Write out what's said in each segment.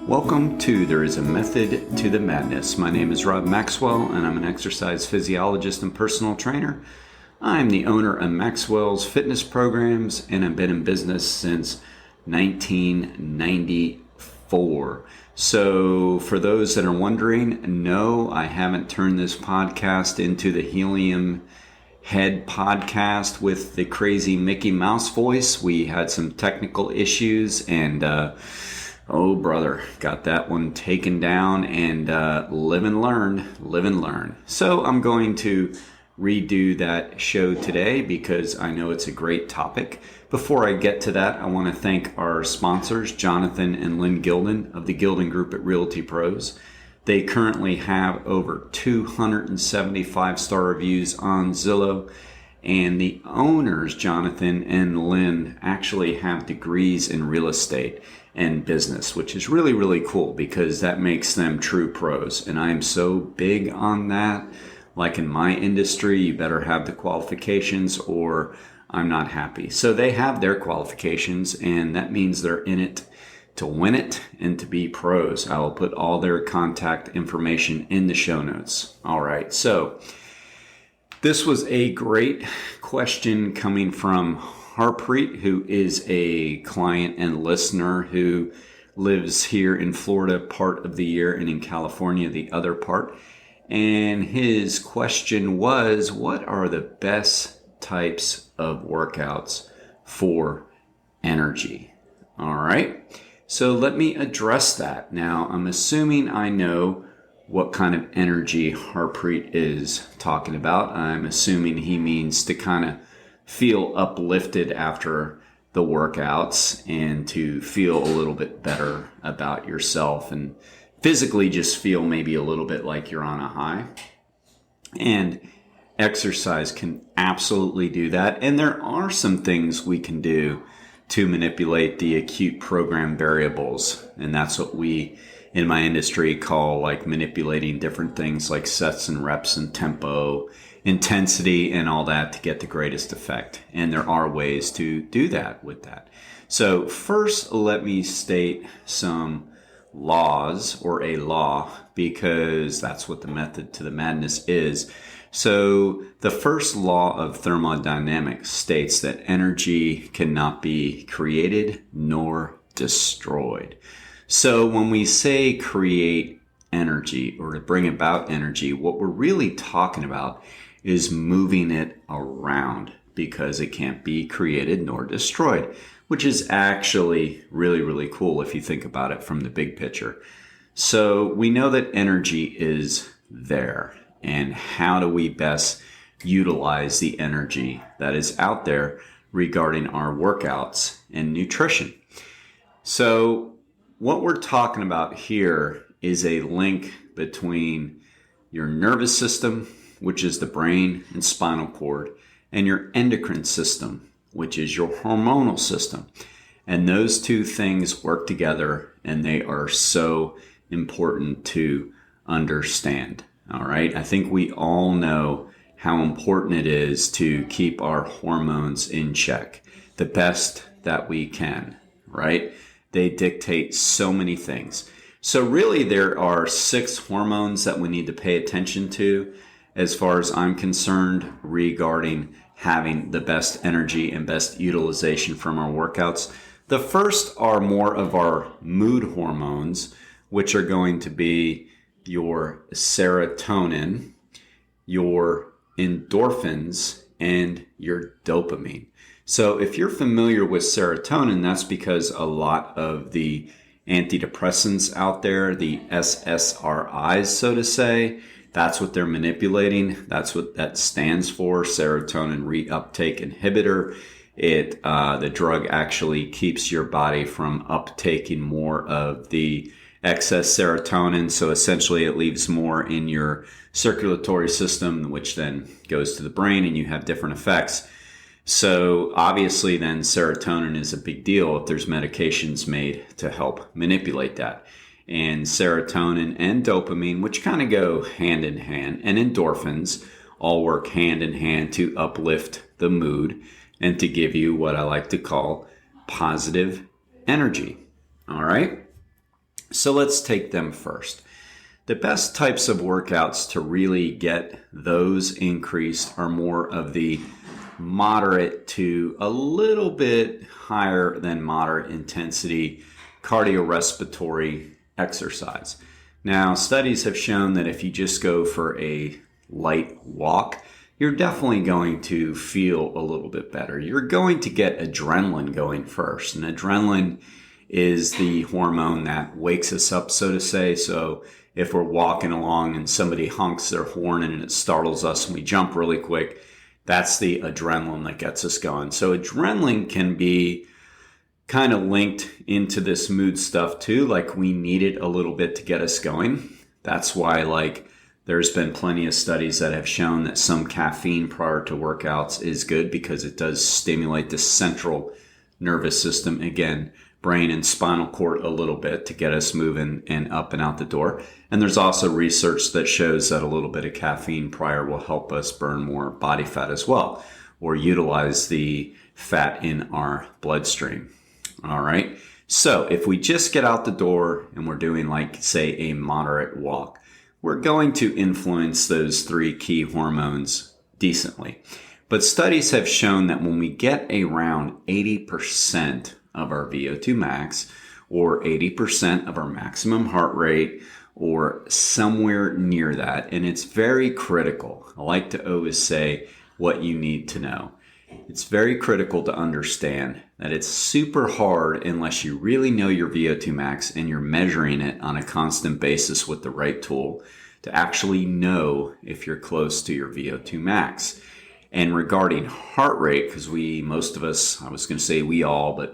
Welcome to There is a Method to the Madness. My name is Rob Maxwell, and I'm an exercise physiologist and personal trainer. I'm the owner of Maxwell's Fitness Programs, and I've been in business since 1994. So for those that are wondering, no, I haven't turned this podcast into the Helium Head podcast with the crazy Mickey Mouse voice. We had some technical issues, and oh, brother, got that one taken down, and live and learn. So I'm going to redo that show today because I know it's a great topic. Before I get to that, I want to thank our sponsors, Jonathan and Lyn Gildon of the Gildon Group at Realty Pros. They currently have over 275-star reviews on Zillow. And the owners, Jonathan and Lyn, actually have degrees in real estate and business, which is really, really cool because that makes them true pros. And I'm so big on that. Like in my industry, you better have the qualifications or I'm not happy. So they have their qualifications, and that means they're in it to win it and to be pros. I will put all their contact information in the show notes. All right, so this was a great question coming from Harpreet, who is a client and listener who lives here in Florida part of the year and in California the other part. And his question was, what are the best types of workouts for energy? All right, so let me address that. Now, I'm assuming I know what kind of energy Harpreet is talking about. I'm assuming he means to kind of feel uplifted after the workouts and to feel a little bit better about yourself and physically just feel maybe a little bit like you're on a high. And exercise can absolutely do that. And there are some things we can do to manipulate the acute program variables. And that's what we in my industry call like manipulating different things like sets and reps and tempo, intensity, and all that to get the greatest effect. And there are ways to do that with that. So first, let me state some laws, or a law, because that's what the method to the madness is. So the first law of thermodynamics states that energy cannot be created nor destroyed. So when we say create energy or to bring about energy, what we're really talking about is moving it around because it can't be created nor destroyed, which is actually really, really cool if you think about it from the big picture. So we know that energy is there, and how do we best utilize the energy that is out there regarding our workouts and nutrition? So what we're talking about here is a link between your nervous system, which is the brain and spinal cord, and your endocrine system, which is your hormonal system. And those two things work together, and they are so important to understand. All right. I think we all know how important it is to keep our hormones in check the best that we can, right? They dictate so many things. So really there are 6 hormones that we need to pay attention to as far as I'm concerned regarding having the best energy and best utilization from our workouts. The first are more of our mood hormones, which are going to be your serotonin, your endorphins, and your dopamine. So if you're familiar with serotonin, that's because a lot of the antidepressants out there, the SSRIs, so to say, that's what they're manipulating. That's what that stands for, serotonin reuptake inhibitor. The drug actually keeps your body from uptaking more of the excess serotonin. So essentially it leaves more in your circulatory system, which then goes to the brain, and you have different effects. So obviously then serotonin is a big deal if there's medications made to help manipulate that. And serotonin and dopamine, which kind of go hand in hand, and endorphins all work hand in hand to uplift the mood and to give you what I like to call positive energy. All right. So let's take them first. The best types of workouts to really get those increased are more of the moderate to a little bit higher than moderate intensity cardiorespiratory exercise. Now, studies have shown that if you just go for a light walk, you're definitely going to feel a little bit better. You're going to get adrenaline going first. And adrenaline is the hormone that wakes us up, so to say. So if we're walking along and somebody honks their horn and it startles us and we jump really quick, that's the adrenaline that gets us going. So adrenaline can be kind of linked into this mood stuff too. Like we need it a little bit to get us going. That's why there's been plenty of studies that have shown that some caffeine prior to workouts is good because it does stimulate the central nervous system, again, brain and spinal cord a little bit to get us moving and up and out the door. And there's also research that shows that a little bit of caffeine prior will help us burn more body fat as well, or utilize the fat in our bloodstream. All right. So if we just get out the door and we're doing say a moderate walk, we're going to influence those three key hormones decently. But studies have shown that when we get around 80% of our VO2 max or 80% of our maximum heart rate or somewhere near that, and it's very critical. I like to always say what you need to know. It's very critical to understand that it's super hard unless you really know your VO2 max and you're measuring it on a constant basis with the right tool to actually know if you're close to your VO2 max. And regarding heart rate, because most of us, I was going to say most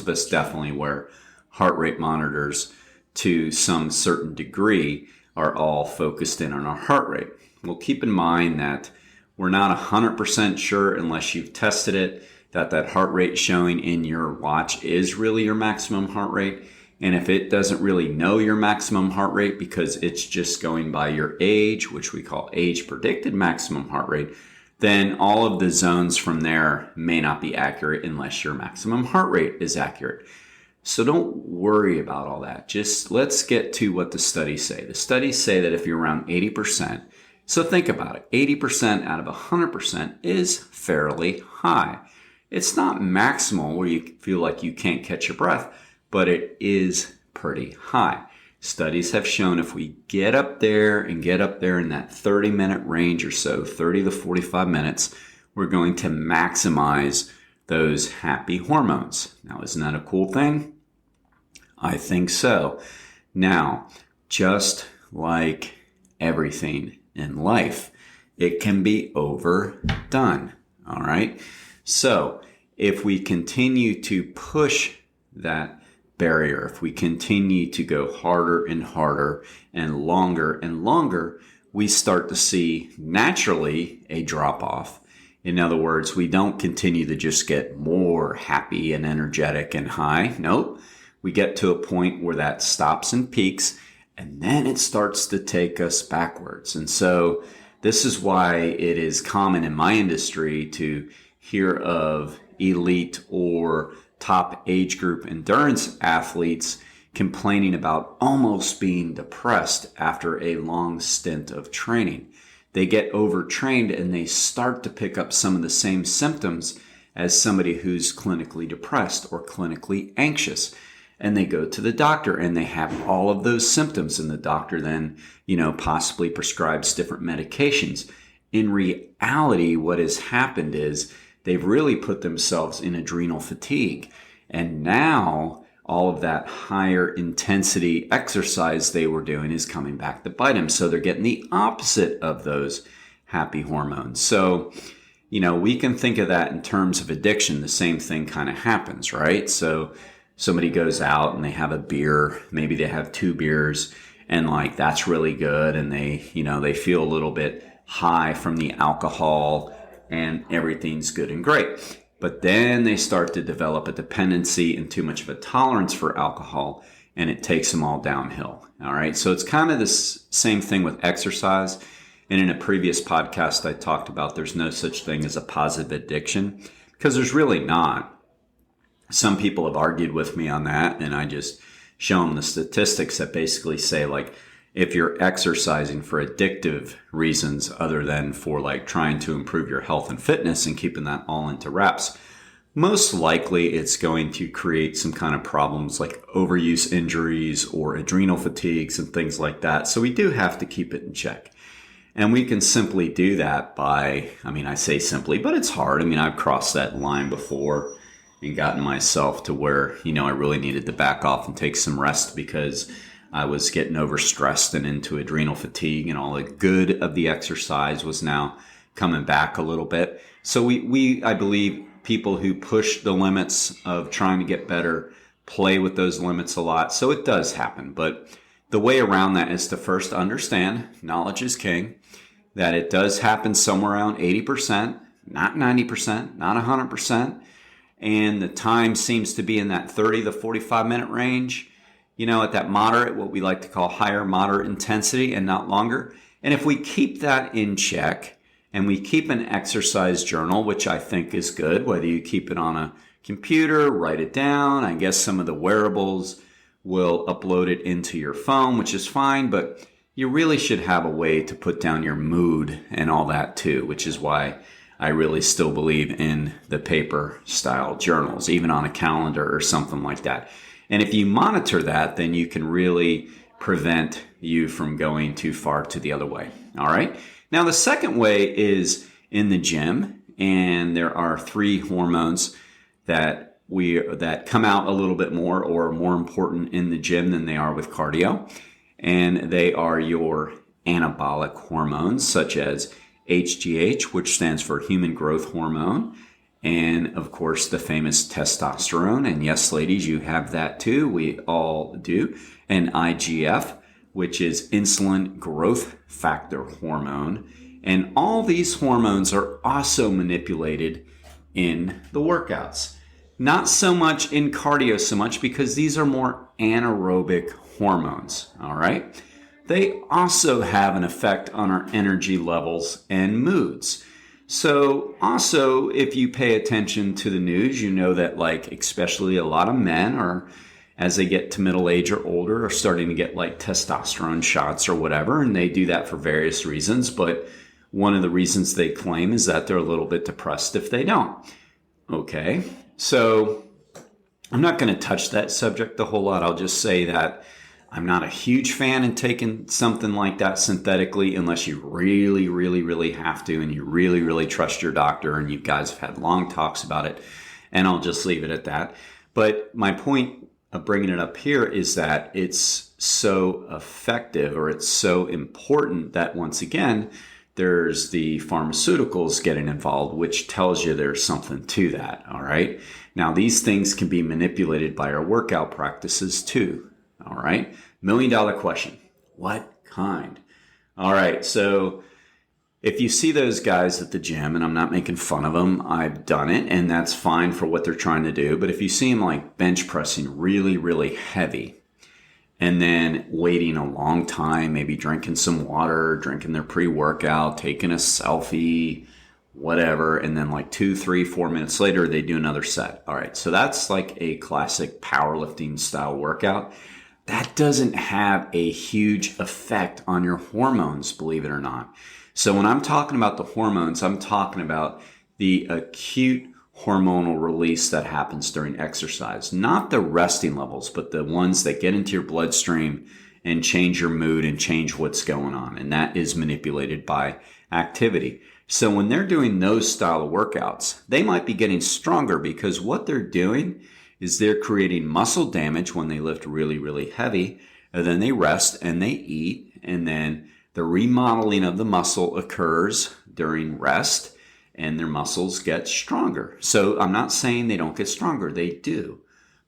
of us definitely wear heart rate monitors to some certain degree, are all focused in on our heart rate. Well, keep in mind that we're not 100% sure unless you've tested it that heart rate showing in your watch is really your maximum heart rate. And if it doesn't really know your maximum heart rate because it's just going by your age, which we call age predicted maximum heart rate, then all of the zones from there may not be accurate unless your maximum heart rate is accurate. So don't worry about all that. Just let's get to what the studies say. The studies say that if you're around 80%, so think about it, 80% out of 100% is fairly high. It's not maximal where you feel like you can't catch your breath, but it is pretty high. Studies have shown if we get up there in that 30-minute range or so, 30 to 45 minutes, we're going to maximize those happy hormones. Now, isn't that a cool thing? I think so. Now, just like everything in life, it can be overdone. All right. So if we continue to push that barrier, if we continue to go harder and harder and longer, we start to see naturally a drop off. In other words, we don't continue to just get more happy and energetic and high. Nope. We get to a point where that stops and peaks, and then it starts to take us backwards. And so this is why it is common in my industry to hear of elite or top age group endurance athletes complaining about almost being depressed after a long stint of training. They get overtrained and they start to pick up some of the same symptoms as somebody who's clinically depressed or clinically anxious. And they go to the doctor and they have all of those symptoms, and the doctor then, possibly prescribes different medications. In reality, what has happened is they've really put themselves in adrenal fatigue. And now all of that higher intensity exercise they were doing is coming back to bite them. So they're getting the opposite of those happy hormones. So, we can think of that in terms of addiction. The same thing kind of happens, right? So somebody goes out and they have a beer, maybe they have 2 beers, and that's really good. And they feel a little bit high from the alcohol and everything's good and great. But then they start to develop a dependency and too much of a tolerance for alcohol, and it takes them all downhill. All right. So it's kind of the same thing with exercise. And in a previous podcast, I talked about there's no such thing as a positive addiction, because there's really not. Some people have argued with me on that, and I just show them the statistics that basically say, like, if you're exercising for addictive reasons other than for like trying to improve your health and fitness and keeping that all into reps, most likely it's going to create some kind of problems like overuse injuries or adrenal fatigues and things like that. So we do have to keep it in check. And we can simply do that by, I say simply, but it's hard. I've crossed that line before and gotten myself to where, I really needed to back off and take some rest because I was getting overstressed and into adrenal fatigue, and all the good of the exercise was now coming back a little bit. So I believe people who push the limits of trying to get better play with those limits a lot. So it does happen. But the way around that is to first understand, knowledge is king, that it does happen somewhere around 80%, not 90%, not 100%. And the time seems to be in that 30 to 45 minute range, at that moderate, what we like to call higher moderate intensity and not longer. And if we keep that in check and we keep an exercise journal, which I think is good, whether you keep it on a computer, write it down. I guess some of the wearables will upload it into your phone, which is fine, but you really should have a way to put down your mood and all that too, which is why I really still believe in the paper style journals, even on a calendar or something like that. And if you monitor that, then you can really prevent you from going too far to the other way. All right. Now, the second way is in the gym, and there are 3 hormones that come out a little bit more or more important in the gym than they are with cardio. And they are your anabolic hormones, such as HGH, which stands for human growth hormone, and of course the famous testosterone. And yes, ladies, you have that too. We all do. And IGF, which is insulin growth factor hormone. And all these hormones are also manipulated in the workouts. Not so much in cardio so much, because these are more anaerobic hormones, all right? They also have an effect on our energy levels and moods. So also, if you pay attention to the news, you know that especially a lot of men are, as they get to middle age or older, are starting to get testosterone shots or whatever, and they do that for various reasons. But one of the reasons they claim is that they're a little bit depressed if they don't. Okay, so I'm not going to touch that subject a whole lot. I'll just say that I'm not a huge fan in taking something like that synthetically unless you really, really, really have to, and you really, really trust your doctor, and you guys have had long talks about it, and I'll just leave it at that. But my point of bringing it up here is that it's so effective, or it's so important, that once again, there's the pharmaceuticals getting involved, which tells you there's something to that, all right? Now, these things can be manipulated by our workout practices too. All right. $1 million question. What kind? All right. So if you see those guys at the gym, and I'm not making fun of them, I've done it, and that's fine for what they're trying to do. But if you see them bench pressing really, really heavy, and then waiting a long time, maybe drinking some water, drinking their pre-workout, taking a selfie, whatever, and then 2, 3, 4 minutes later, they do another set. All right. So that's a classic powerlifting style workout. That doesn't have a huge effect on your hormones, believe it or not. So when I'm talking about the hormones, I'm talking about the acute hormonal release that happens during exercise, not the resting levels, but the ones that get into your bloodstream and change your mood and change what's going on. And that is manipulated by activity. So when they're doing those style of workouts, they might be getting stronger, because what they're doing is they're creating muscle damage when they lift really, really heavy, and then they rest and they eat, and then the remodeling of the muscle occurs during rest, and their muscles get stronger. So I'm not saying they don't get stronger, they do.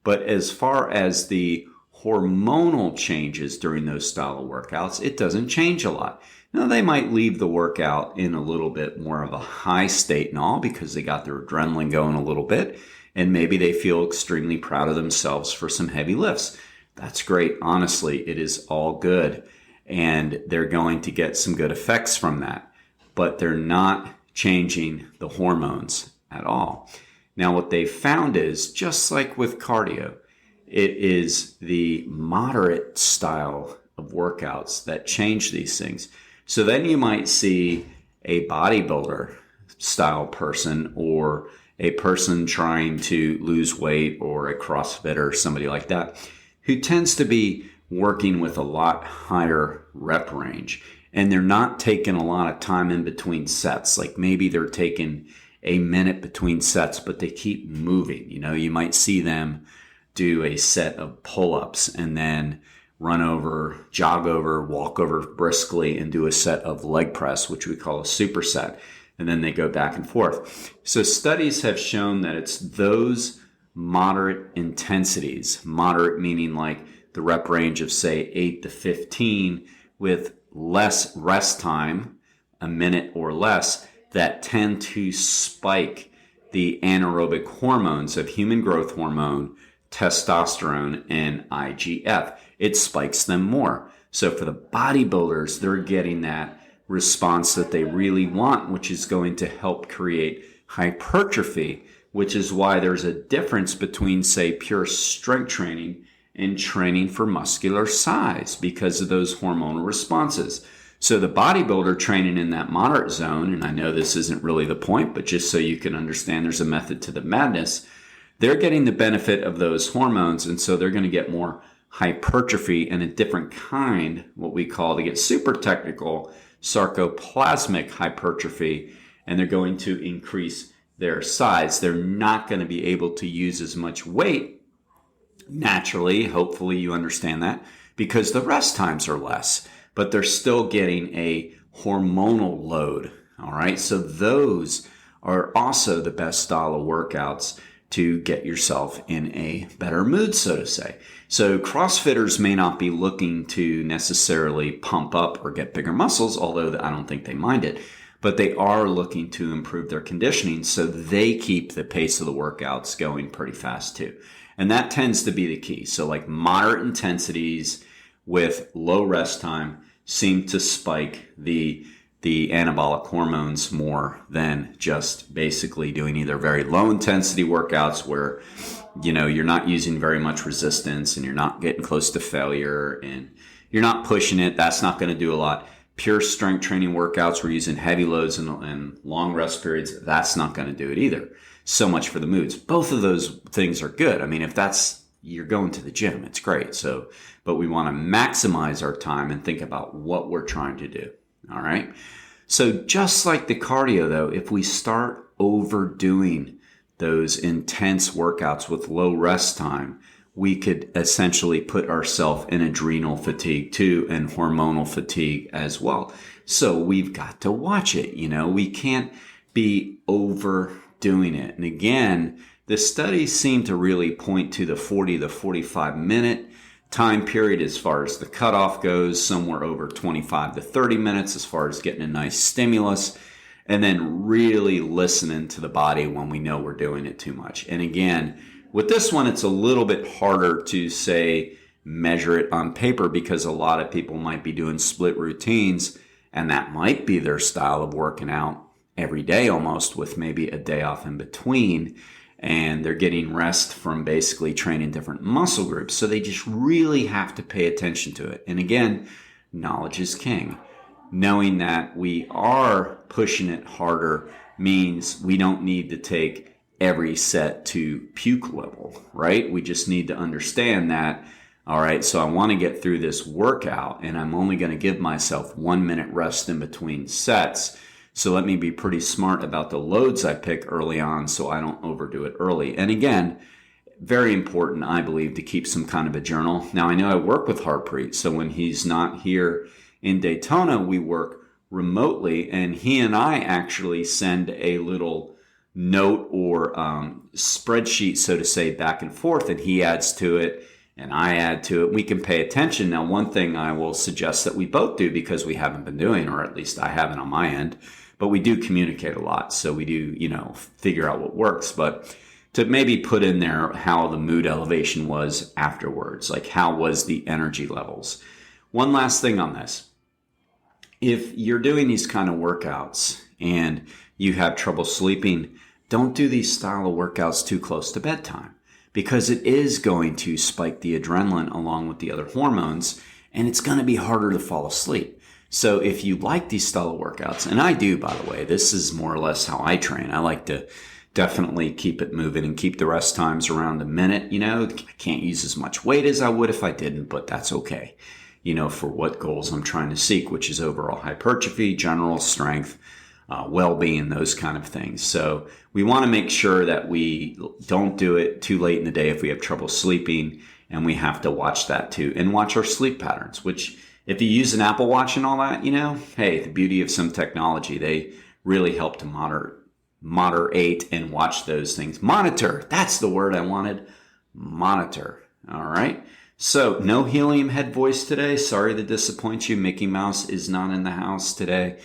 But as far as the hormonal changes during those style of workouts, it doesn't change a lot. Now, they might leave the workout in a little bit more of a high state and all, because they got their adrenaline going a little bit, and maybe they feel extremely proud of themselves for some heavy lifts. That's great. Honestly, it is all good. And they're going to get some good effects from that. But they're not changing the hormones at all. Now, what they found is, just like with cardio, it is the moderate style of workouts that change these things. So then you might see a bodybuilder style person, or a person trying to lose weight, or a CrossFitter or somebody like that, who tends to be working with a lot higher rep range. And they're not taking a lot of time in between sets. Like maybe they're taking a minute between sets, but they keep moving. You might see them do a set of pull-ups and then run over, jog over, walk over briskly, and do a set of leg press, which we call a superset. And then they go back and forth. So studies have shown that it's those moderate intensities, moderate meaning like the rep range of say 8 to 15 with less rest time, a minute or less, that tend to spike the anaerobic hormones of human growth hormone, testosterone, and IGF. It spikes them more. So for the bodybuilders, they're getting that response that they really want, which is going to help create hypertrophy, which is why there's a difference between, say, pure strength training and training for muscular size because of those hormonal responses. So the bodybuilder training in that moderate zone, and I know this isn't really the point, but just so you can understand there's a method to the madness, they're getting the benefit of those hormones, and so they're going to get more hypertrophy and a different kind, what we call, to get super technical, sarcoplasmic hypertrophy, and they're going to increase their size. They're not going to be able to use as much weight naturally. Hopefully you understand that, because the rest times are less, but they're still getting a hormonal load. All right. So those are also the best style of workouts to get yourself in a better mood, so to say. So CrossFitters may not be looking to necessarily pump up or get bigger muscles, although I don't think they mind it, but they are looking to improve their conditioning so they keep the pace of the workouts going pretty fast too. And that tends to be the key. So like moderate intensities with low rest time seem to spike the anabolic hormones more than just basically doing either very low intensity workouts where, you're not using very much resistance and you're not getting close to failure and you're not pushing it. That's not going to do a lot. Pure strength training workouts, we're using heavy loads and long rest periods. That's not going to do it either. So much for the moods. Both of those things are good. I mean, if you're going to the gym, it's great. So, but we want to maximize our time and think about what we're trying to do. All right. So just like the cardio though, if we start overdoing those intense workouts with low rest time, we could essentially put ourselves in adrenal fatigue too and hormonal fatigue as well. So we've got to watch it. We can't be overdoing it. And again, the studies seem to really point to the 40 to 45 minute time period as far as the cutoff goes, somewhere over 25 to 30 minutes as far as getting a nice stimulus, and then really listening to the body when we know we're doing it too much. And again, with this one, it's a little bit harder to say measure it on paper because a lot of people might be doing split routines, and that might be their style of working out every day almost, with maybe a day off in between. And they're getting rest from basically training different muscle groups. So they just really have to pay attention to it. And again, knowledge is king. Knowing that we are pushing it harder means we don't need to take every set to puke level, right? We just need to understand that, all right, so I want to get through this workout and I'm only going to give myself 1 minute rest in between sets. So let me be pretty smart about the loads I pick early on so I don't overdo it early. And again, very important, I believe, to keep some kind of a journal. Now, I know I work with Harpreet, so when he's not here in Daytona, we work remotely, and he and I actually send a little note or spreadsheet, so to say, back and forth, and he adds to it and I add to it. We can pay attention. Now, one thing I will suggest that we both do, because we haven't been doing, or at least I haven't on my end, but we do communicate a lot. So we do, figure out what works. But to maybe put in there how the mood elevation was afterwards, like how was the energy levels. One last thing on this. If you're doing these kind of workouts and you have trouble sleeping, don't do these style of workouts too close to bedtime, because it is going to spike the adrenaline along with the other hormones, and it's going to be harder to fall asleep. So if you like these style of workouts, and I do, by the way, this is more or less how I train. I like to definitely keep it moving and keep the rest times around a minute. I can't use as much weight as I would if I didn't, but that's okay, for what goals I'm trying to seek, which is overall hypertrophy, general strength, well-being, those kind of things. So we want to make sure that we don't do it too late in the day if we have trouble sleeping, and we have to watch that too, and watch our sleep patterns, which if you use an Apple Watch and all that, hey, the beauty of some technology, they really help to moderate and watch those things. Monitor, that's the word I wanted. Monitor. All right. So no helium head voice today. Sorry to disappoint you. Mickey Mouse is not in the house today.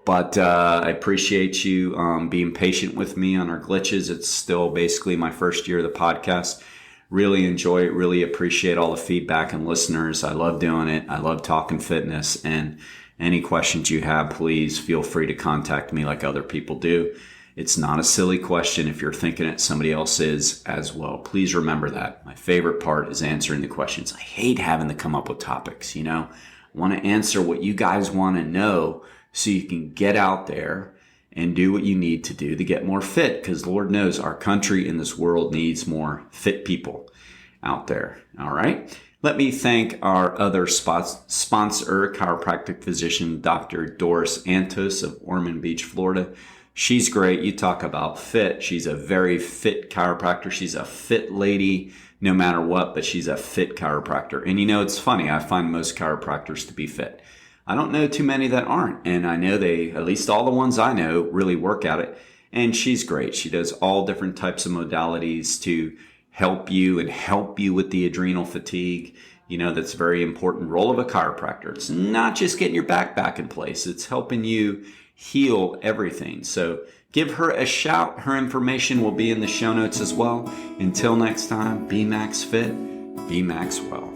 But I appreciate you being patient with me on our glitches. It's still basically my first year of the podcast. Really enjoy it. Really appreciate all the feedback and listeners. I love doing it. I love talking fitness. And any questions you have, please feel free to contact me like other people do. It's not a silly question if you're thinking it. Somebody else is as well. Please remember that. My favorite part is answering the questions. I hate having to come up with topics, I want to answer what you guys want to know so you can get out there and do what you need to do to get more fit, because Lord knows our country and this world needs more fit people out there. All right. Let me thank our other sponsor, chiropractic physician, Dr. Doris Antos of Ormond Beach, Florida. She's great. You talk about fit. She's a very fit chiropractor. She's a fit lady no matter what, but she's a fit chiropractor. And it's funny. I find most chiropractors to be fit. I don't know too many that aren't. And I know at least all the ones I know, really work at it. And she's great. She does all different types of modalities to help you with the adrenal fatigue. That's a very important role of a chiropractor. It's not just getting your back in place. It's helping you heal everything. So give her a shout. Her information will be in the show notes as well. Until next time, be Max Fit, be Max Well.